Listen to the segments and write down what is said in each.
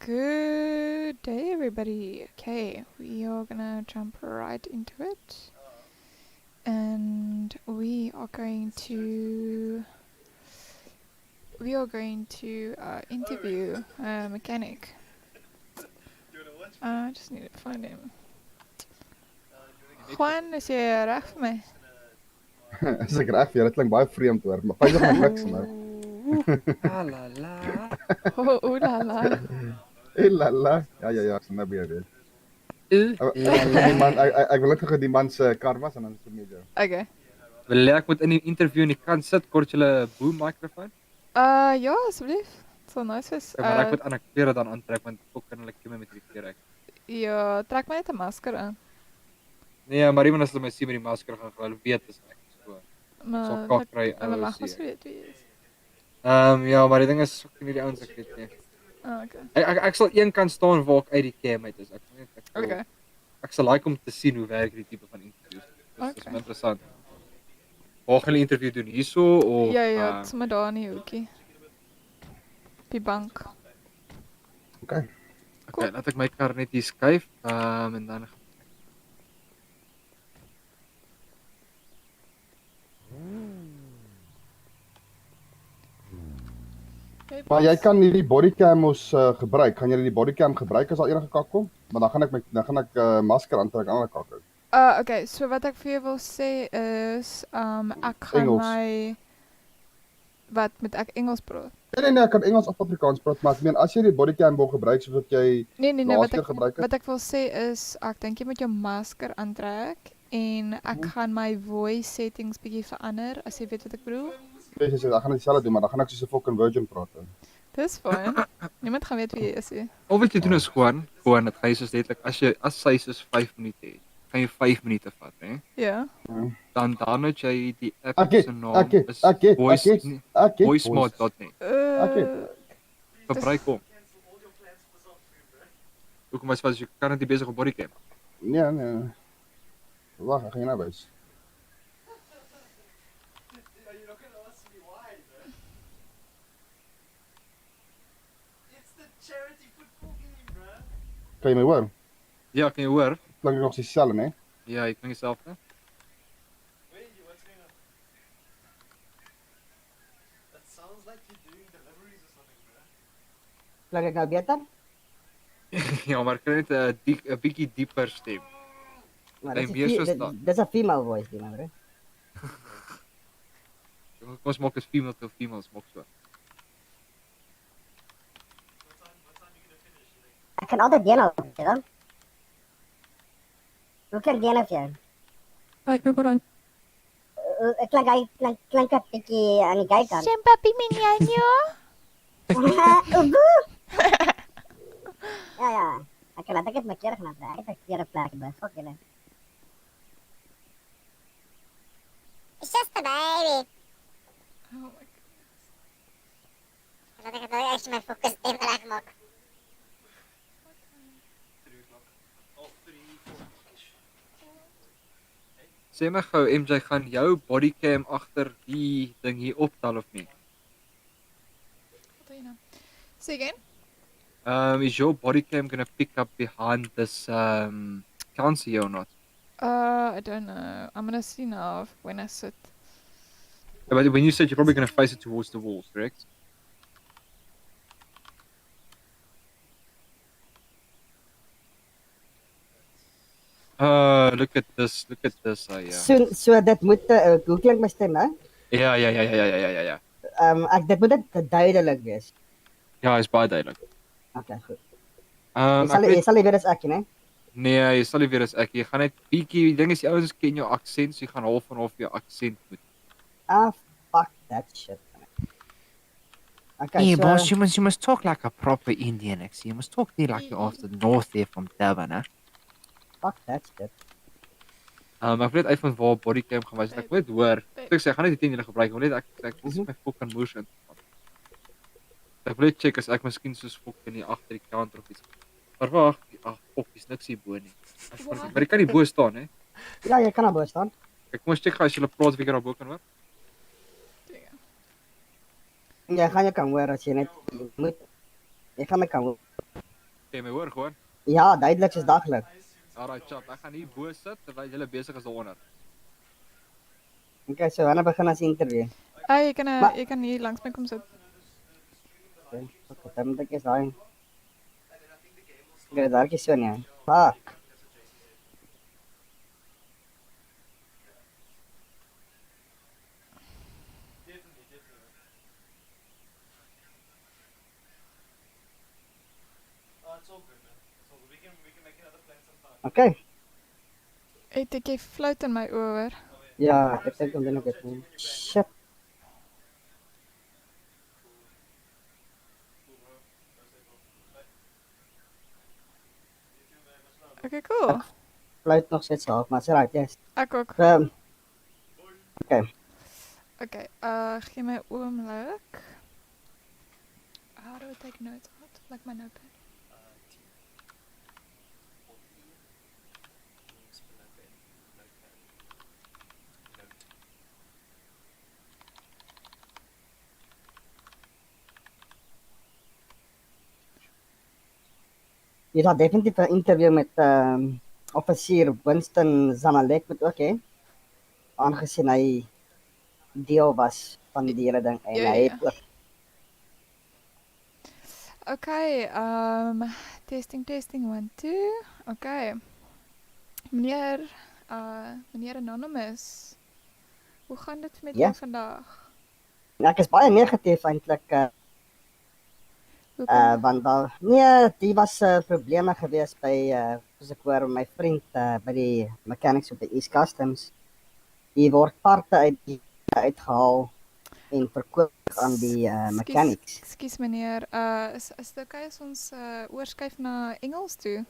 Good day, everybody. Okay, we are gonna jump right into it, and we are going to interview a mechanic. I just need to find him. Juan, is jy reg vir my? Is ek reg vir jou? Dit klink baie vreemd hoor, maar pyn gaan niks nou. La la. Oh la la. La. Ja, ek sal nou weer weet. Ek wil net gou die man se kar was en dan is dit met jou. Okay. Wil ek moet in die interview in die kant sit, kort julle boom microfoon? Ja, asseblief. Dit sal nice wees. Maar ek moet ander klere dan aantrek want ook kan hulle kemme met die klere. Ja, trek my net 'n masker aan. Nee, maar iemand as hulle my sien met die masker gaan hulle weet is ek so. Maar So kakry hulle mag ouens mos hier. weet wie is. Ja, maar die ding is ook nie die ouens ek weet nie. Okay. Ek sal een kant staan waar ek uit die cam uit is. Okay. Ek sal like om te sien hoe werk die tipe van interviews. Dit is Okay. interessant. Waar gaan hulle interview doen hierso of Ja, dit is maar daar in die hoekie. Op die bank. Okay. Okay, laat ek my kar net hier skuif. En dan Maar jy kan hierdie bodycam ons gebruik. Gaan jy die bodycam gebruik as al enige kak kom? Maar dan gaan ek masker aantrek aan 'n kak. Okay, so wat ek vir jou wil sê is ek gaan Engels. wat moet ek Engels praat? Nee, ek kan Engels of Afrikaans praat, maar ek meen as jy die bodycam wil gebruik soos wat jy Nee, laas keer gebruik het. wat ek wil sê is ek dink jy moet jou masker aantrek en ek gaan my voice settings bietjie verander as jy weet wat ek bedoel. Jy sê ek gaan dieselfde doen, maar dan gaan ek soos 'n fucking virgin praat. Dis fyn. Niemand gaan weet wie jy is nie. Of wat jy doen is gewoon dit gaan jy soos letterlik as sy soos 5 minute het, kan jy 5 minute vat, hè? Ja. Dan download jy die app Ek se naam het voicemod.net. Gebruik hom. Hoekom was jy kan dit nie besig op bodycam? Nee. Wag, ek gaan jou nou wys. Kan jy my hoor? Ja, kan jy hoor? Klink ek nog dieselfde, né? Ja, ek klink dieselfde. Klink ek nou beter? Ja, maar kry net 'n bietjie dieper stem. Maar Hy meer soos dat. dis 'n female voice die maar. Kom ons maak as female to females maak so. Ek kan altyd deel op, ja. Hoe klink die af jou? BotReborn. Ek klink 'n bietjie aan die kykant. Papi minyanyo. Ja. Ek laat ek het my keer gaan afdraai. Ek het keer 'n plek by. Fuck julle. It's just a baby. Oh my god. Laat ek het nou eers my fokus in reg maak. Sê my gou MJ, gaan jou bodycam agter die ding hier optel of nie? Wat doen jy nou? Say again? Is your bodycam gonna pick up behind this counter here or not? I don't know. I'm gonna see now when I sit. But when you said you're probably gonna face it towards the wall, correct? Look at this, yeah. So dit moet hoe klink my stem, hè? Ja. Dit moet dit duidelik wees. Ja, is baie duidelik. Okay, goed. Ek Jy sal nie weer as ek nie. Nee, jy sal nie weer as ek. Jy gaan net bietjie, die ding is die ouens ken jou aksent, so jy gaan half en half jou aksent moet. Fuck that shit. Okay, Hey, so boss, you must talk like a proper Indian, actually. You must talk there like you're off the north there from Durban, huh? fuck that shit. Ek wil net uitvind waar bodycam gaan wys. Ek wil net hoor. Ek sê ek gaan net die 10 julle gebruik. Ek wil net ek dis my fucking motion. Ek wil net check as ek miskien soos fucking hier agter die counter of iets. Maar wag, fuck, is niks hier bo nie. Maar jy kan nie bo staan, hè? Ja, jy kan daar bo staan. Ek kom eens check as jy praat wie jy daar bo kan hoor. Jy gaan jy kan hoor as jy net moet. Jy gaan my kan hoor. Jy my hoor gewoon. Ja, duidelik soos daglik. Alright, chat. Ek gaan hier bo sit terwyl julle besig is daaronder. Okay, so wanneer begin ons interview? Jy kan Maar- jy kan hier langs my kom sit. Okay, dan moet ek eens daai. Ek het daar gesoen ja. Fuck. Okay. Het ek jy float in my oor? Ja, ek dink dan doen ek dit nie. Shit. Okay, cool. Fluit nog steeds half, maar is right, yes. Ek ook. Okay. Okay, gee my oomblik. How do I take notes out? Like my notepad. Jy het definitief 'n interview met offisier Winston Zamalek met ook hè. Aangesien hy deel was van die hele ding en Ja, hy ja. het ook Okay, testing 1 2. Okay. Meneer Anonymous. Hoe gaan dit met Ja. jou vandag? ek is baie negatief eintlik Hoekom? want daar nee, die was probleme gewees by soos ek hoor my vriend by die mechanics op die East Customs. Die word parte uitgehaal en verkoop aan die mechanics. Ekskuus meneer, is dit okay as ons oorskuif na Engels toe?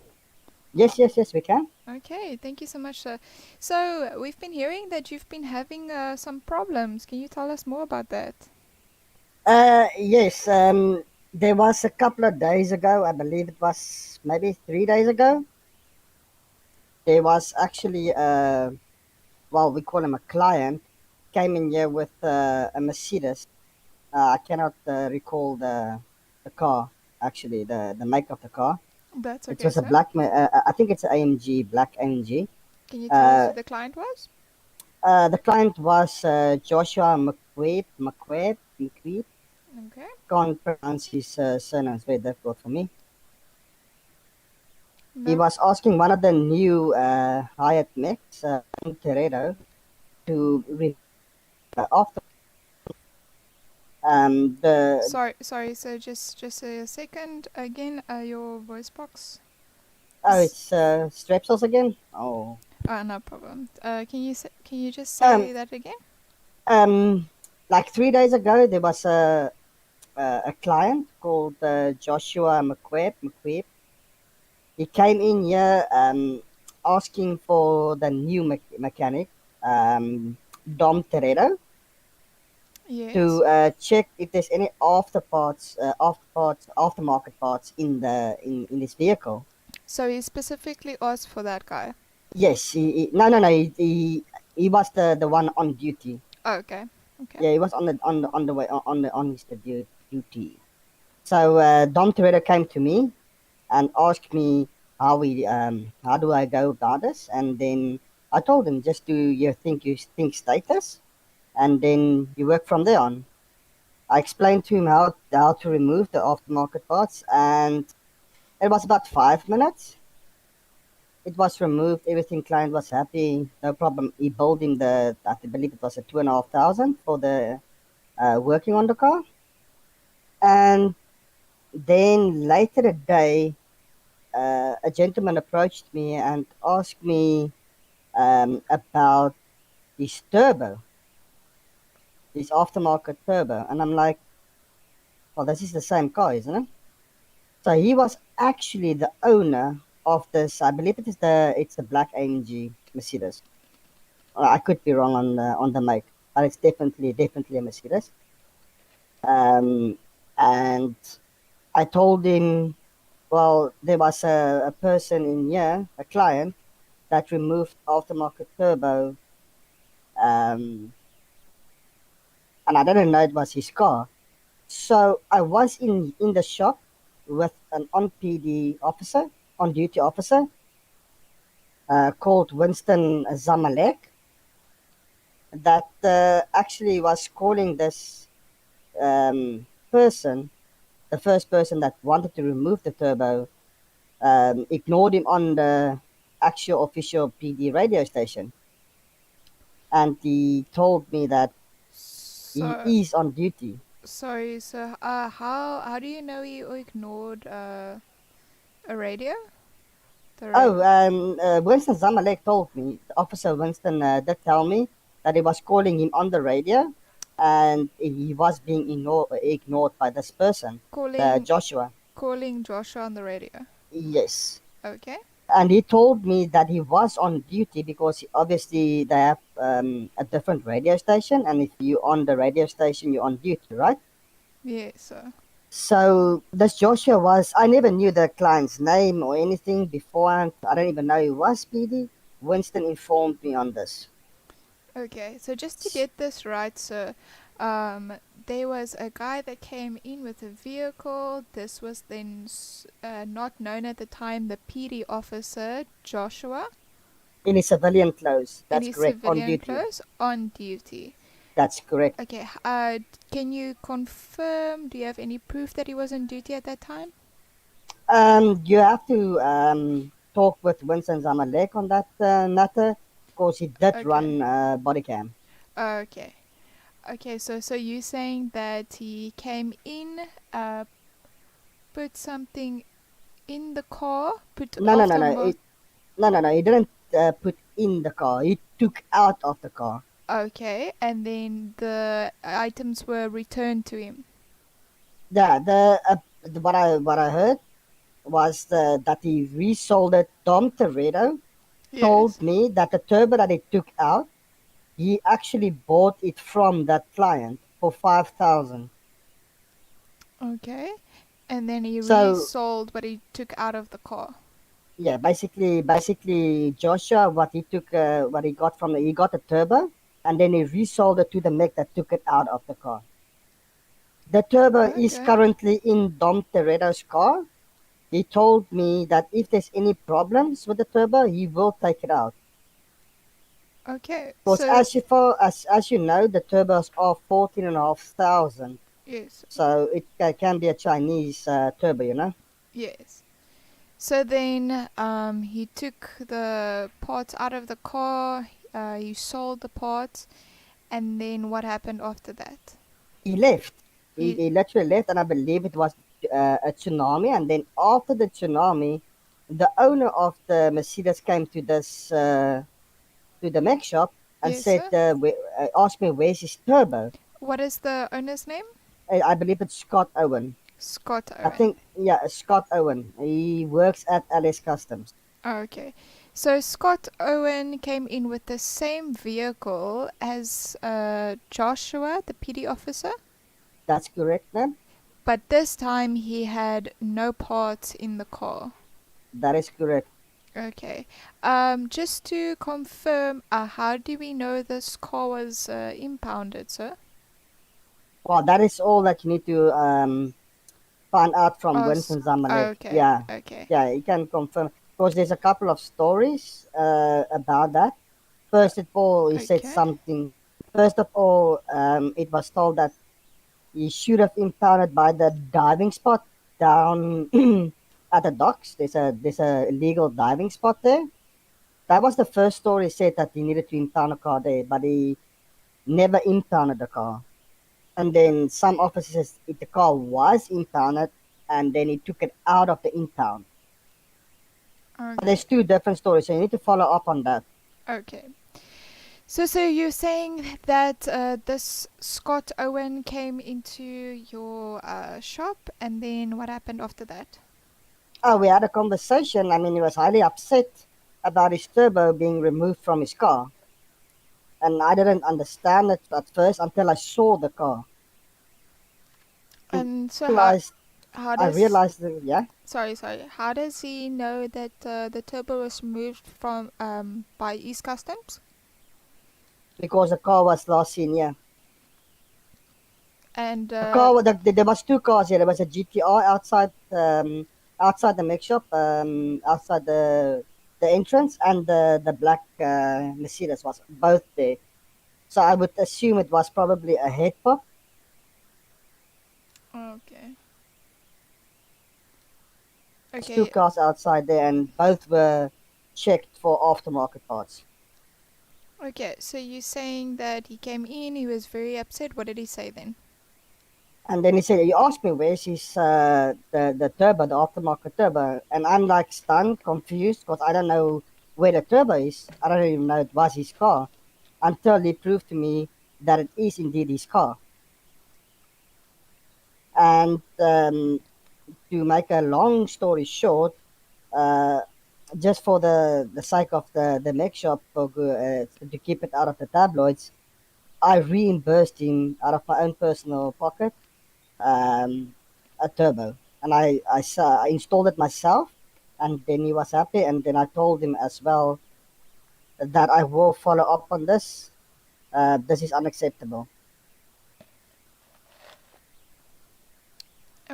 Yes, we can. Okay, thank you so much, sir. So, we've been hearing that you've been having some problems. Can you tell us more about that? Yes, there was a couple of days ago, I believe it was maybe 3 days ago. There was actually, well, we call him a client, came in here with a Mercedes. I cannot recall the car, actually, the make of the car. That's It okay, was a sir. black, I think it's an AMG, black AMG. Can you tell us who the client was? The client was Joshua McQuaid. Okay. Can't pronounce his surname, it's very difficult for me. He No. was asking one of the new hired mechs, Toretto, to after the Sorry, sir. Just a second. Again, your voice box. it's Strepsils again. Oh, No problem. Can you just say that again? like 3 days ago, there was a client called Joshua McQuaid. He came in here asking for the new mechanic, Dom Toretto, Yes. to check if there's any aftermarket parts in this vehicle. So he specifically asked for that guy. Yes, no, he was the one on duty. Oh, okay. Okay. Yeah, he was on the way on his duty. So Dom Toretto came to me and asked me how do I go about this, and then I told him just do your think status, and then you work from there on. I explained to him how to remove the aftermarket parts, and it was about 5 minutes. It was removed. Everything client was happy. No problem. He billed him I believe it was a 2,500 for the working on the car. And then later that day, a gentleman approached me and asked me about this turbo, this aftermarket turbo. And I'm like, well, this is the same car, isn't it? So he was actually the owner of this. I believe it's the black AMG Mercedes. I could be wrong on the make, but it's definitely a Mercedes. And I told him, well, there was a person in here, a client, that removed aftermarket turbo, and I didn't know it was his car. So I was in the shop with an on PD officer, on duty officer, called Winston Zamalek, that actually was calling this person, the first person that wanted to remove the turbo, ignored him on the actual official PD radio station. And he told me that he So, is on duty. sorry, so how do you know he ignored a radio? Oh, Winston Zamalek told me, Officer Winston did tell me that he was calling him on the radio and he was being ignored by this person, calling Joshua. calling Joshua on the radio. Yes. Okay. And he told me that he was on duty because obviously they have a different radio station, and if you're on the radio station, you're on duty, right? Yes, sir. So this Joshua was, I never knew the client's name or anything beforehand. I don't even know he was PD. Winston informed me on this. Okay, so just to get this right, sir, there was a guy that came in with a vehicle. This was then not known at the time, the PD officer, Joshua, In his civilian clothes. in That's his correct. On civilian duty. clothes, on duty. That's correct. Okay, can you confirm, do you have any proof that he was on duty at that time? You have to talk with Winston Zamalek on that matter because he did Okay. run body cam. Okay. Okay, so you're saying that he came in, put something in the car, put No, no, no, after no. No. He didn't put in the car. He took out of the car. Okay, and then the items were returned to him. Yeah. What I heard was that he resold it. Dom Toretto told Yes. me that the turbo that he took out, he actually bought it from that client for 5,000. Okay, and then he So resold what he took out of the car. yeah, basically Joshua, what he got from he got a turbo, and then he resold it to the mech that took it out of the car. The turbo is Okay. currently in Dom Toretto's car. He told me that if there's any problems with the turbo, he will take it out. Okay, Because so as you know, the turbos are 14,500. yes, So it can be a Chinese turbo, you know. yes. So then he took the parts out of the car, he sold the parts, and then what happened after that? He left. He He literally left, and I believe it was a tsunami. And then after the tsunami, the owner of the Mercedes came to this to the mech shop and Yes, said, sir. asked me where's his turbo. What is the owner's name? I believe it's Scott Owen. Scott I Owen. think yeah, Scott Owen. He works at LS Customs. Okay. So Scott Owen came in with the same vehicle as Joshua, the PD officer, That's correct, ma'am. but this time he had no parts in the car. That is correct. Okay. Just to confirm, how do we know this car was impounded, sir? Well, that is all that you need to find out from Oh, Winston Zamalek. okay. Yeah, Okay. yeah, you can confirm. Because there's a couple of stories about that. First of all, he said Okay. something. First of all, it was told that he should have impounded by the diving spot down at the docks. There's a illegal diving spot there. That was the first story. Said that he needed to impound a car there, but he never impounded the car. And then some officers said the car was impounded, and then he took it out of the impound. But Okay. there's two different stories, so you need to follow up on that. Okay. So you're saying that this Scott Owen came into your shop, and then what happened after that? Oh, we had a conversation. I mean, he was highly upset about his turbo being removed from his car. And I didn't understand it at first until I saw the car. And so Realized, how I does realized that, yeah, sorry how does he know that the turbo was moved from by East Customs? because the car was last seen, yeah. And The car, there was two cars here. There was a GTR outside the mech shop, outside the entrance, and the black Mercedes was both there. So I would assume it was probably a head pop. okay. There's two Okay. cars outside there, and both were checked for aftermarket parts. Okay. So you're saying that he came in, he was very upset. What did he say then? And then he asked me where's his the turbo, the aftermarket turbo, and I'm like stunned, confused, because I don't know where the turbo is. I don't even know it was his car until he proved to me that it is indeed his car. And to make a long story short, uh, just for the sake of the mech shop to keep it out of the tabloids, I reimbursed him out of my own personal pocket a turbo, and I installed it myself, and then he was happy, and then I told him as well that I will follow up on this. This is unacceptable.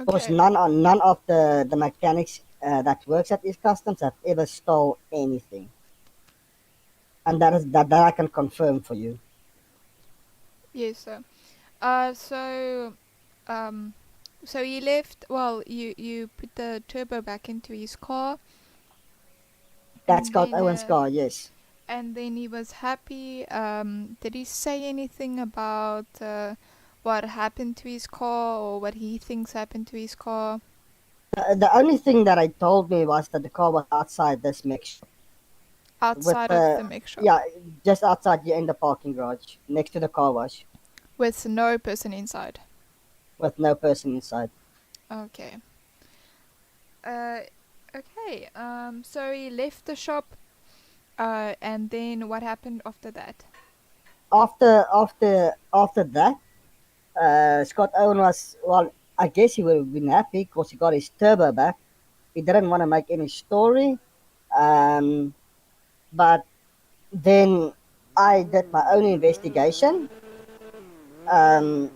Because Okay. none of the mechanics that works at these customs have ever stole anything, and that I can confirm for you. Yes, sir. So, um, so he left. Well, you put the turbo back into his car, That's and Scott then Owen's car, yes. and then he was happy. Did he say anything about what happened to his car or what he thinks happened to his car? The only thing that I told me was that the car was outside this mix shop with Outside of the mix shop, yeah, just outside in the parking garage next to the car wash with no person inside. with no person inside. Okay. Uh, okay. So he left the shop. And then what happened after that? After that, Scott Owen was, well, I guess he would have been happy because he got his turbo back. He didn't want to make any story, um, but then I did my own investigation. Um,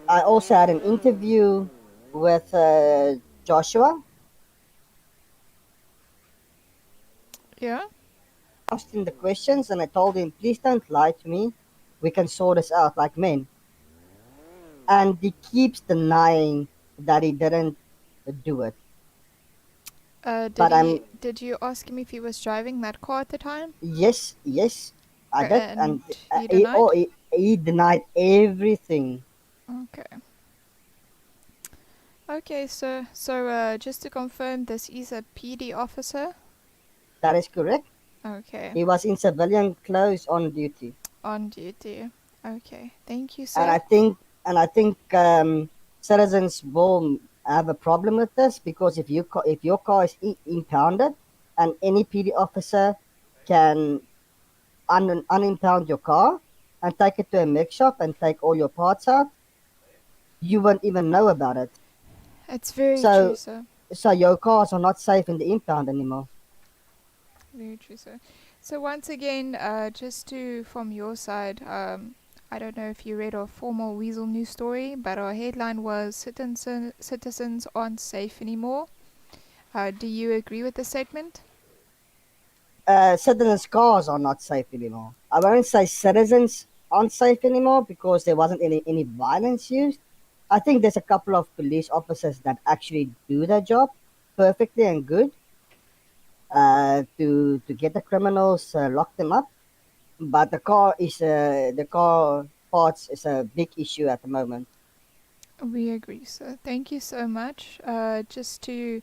I also had an interview with Joshua. Yeah. Asked him the questions, and I told him, please don't lie to me. We can sort this out like men. And he keeps denying that he didn't do it. But Did you ask him if he was driving that car at the time? yes, I did, And and he denied? he denied everything. Okay. Okay, so just to confirm, this is a PD officer. That is correct. Okay. He was in civilian clothes on duty, On duty. Okay. Thank you, and sir. I think citizens will have a problem with this because if your car is impounded, and any PD officer can unimpound your car and take it to a mech shop and take all your parts out, you won't even know about it. It's very true, So sir. so your cars are not safe in the impound anymore. Very true, sir. So once again, just to from your side, I don't know if you read our former Weasel news story, but our headline was citizens aren't safe anymore. Do you agree with the statement? Citizens' cars are not safe anymore. I won't say citizens aren't safe anymore because there wasn't any violence used. I think there's a couple of police officers that actually do their job perfectly and good to get the criminals, lock them up. But the car parts is a big issue at the moment. We agree, sir. Thank you so much. Just to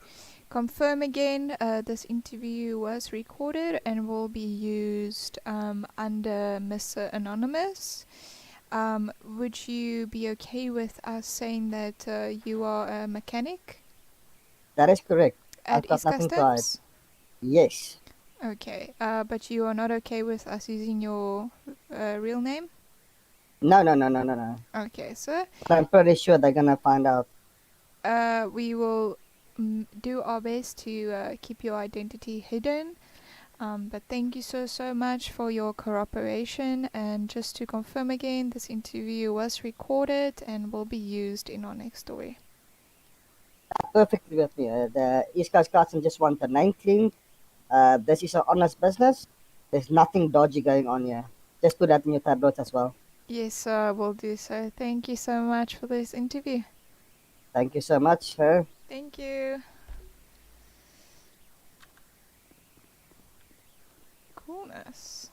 confirm again, this interview was recorded and will be used under Mr. Anonymous. Would you be okay with us saying that you are a mechanic That is correct. at I've got East nothing to hide. Customs? Yes. Okay, but you are not okay with us using your real name? No. Okay, sir. But I'm pretty sure they're gonna find out. We will do our best to keep your identity hidden. But thank you so much for your cooperation. And just to confirm again, this interview was recorded and will be used in our next story. Perfectly with me. The East Coast Carson just want the name clean. This is an honest business. There's nothing dodgy going on here. Just put that in your tabloids as well. Yes, sir, will do so. Thank you so much for this interview. Thank you so much, sir. Thank you. Coolness.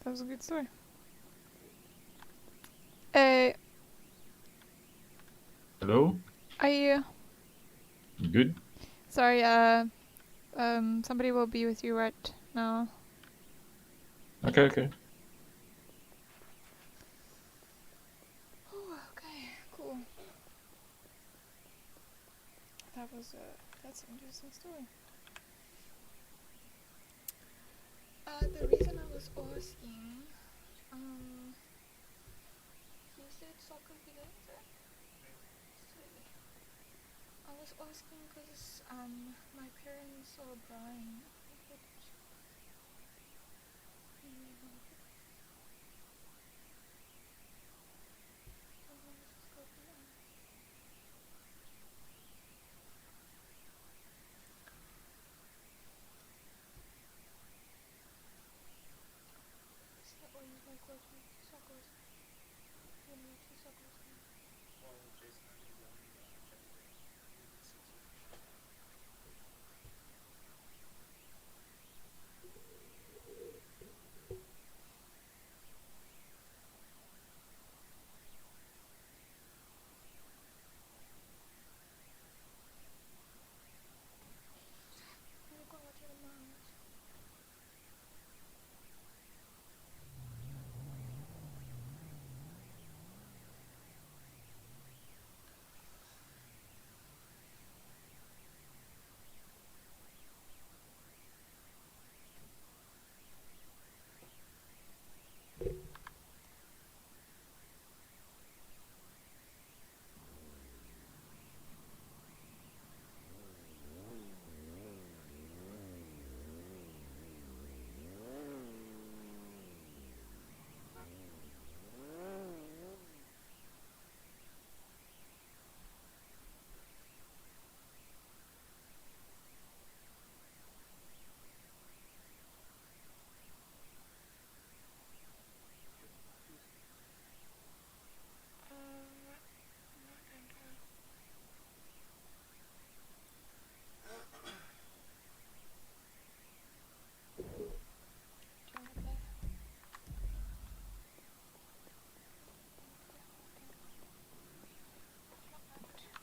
That was a good story. Hey, Hello? are you? Good? Sorry, somebody will be with you right now. Okay. Oh, okay, cool. That's an interesting story. The reason I was asking, you said soccer begins at 3. I was asking because, my parents are Brian.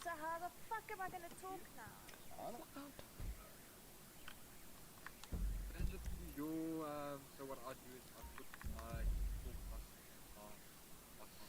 So how the fuck am I gonna talk now? So what I do is I put my talk button on button.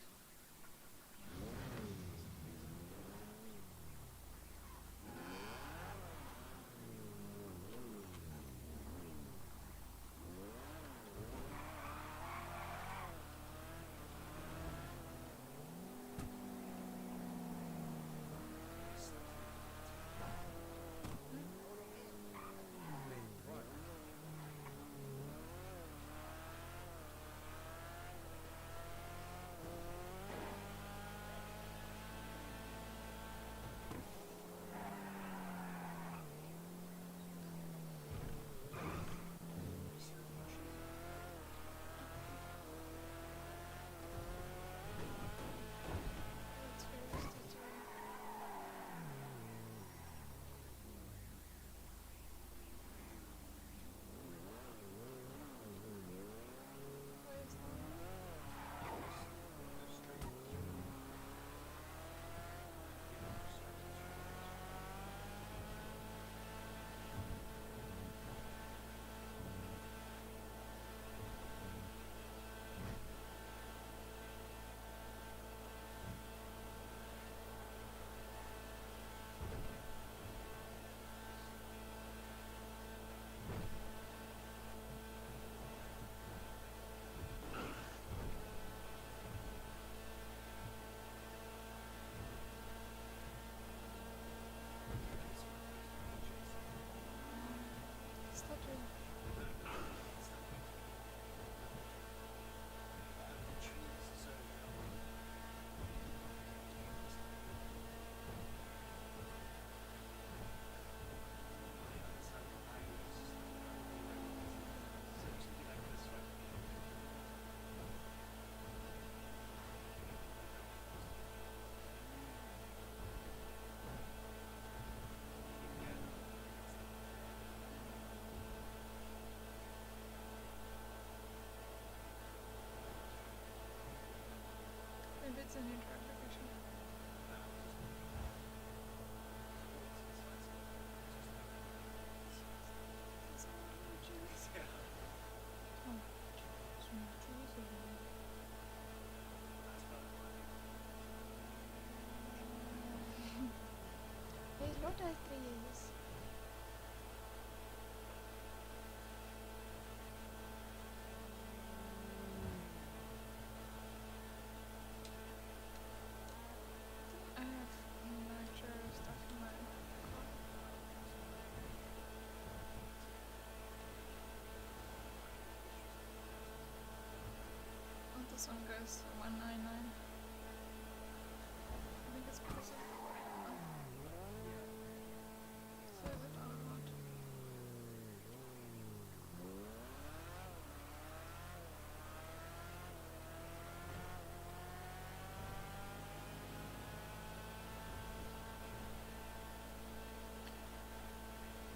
that is. I have nitro stuff in my car. Oh, this one goes to 199. I think it's because of the further download.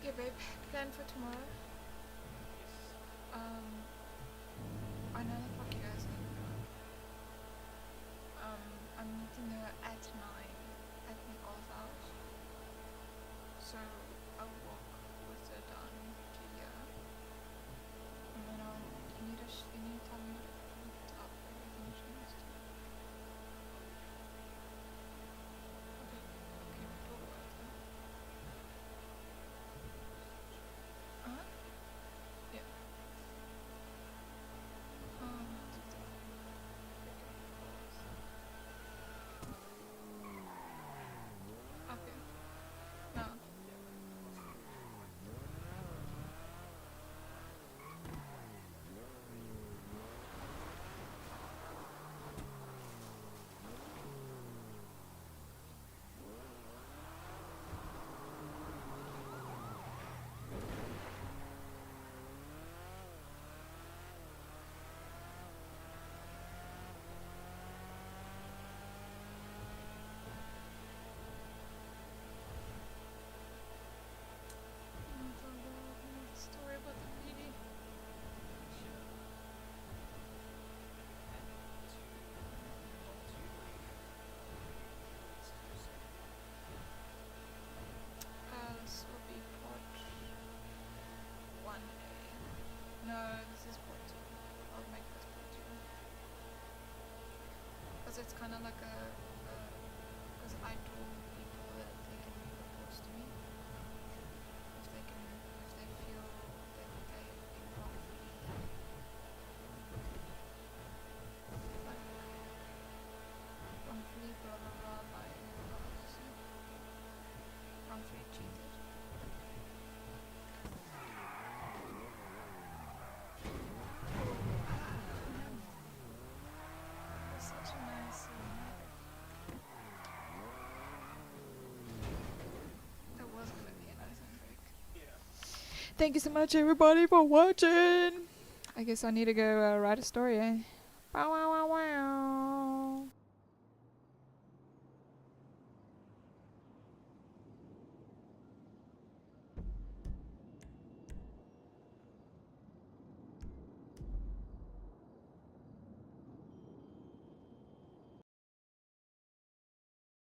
Okay, babe. Plan for tomorrow. I know the fuck you guys need. I'm meeting her at 9 at Nicole's house. So I'll walk with her down to here. And then you need to tell me to up everything she needs to. Okay, we'll go with her. Huh? Yeah. Okay. No. Story about the lady. This will be part 1A. No, this is part 2. I'll make this part 2. Because it's kind of like because I told people that they can make reports to me. If they feel that they've been wrongfully, like, wrongfully blah blah blah by, wrongfully cheated. That's such a nice that was gonna be a nice handbrake. Thank you so much everybody for watching. I guess I need to go write a story, eh? Bow wow.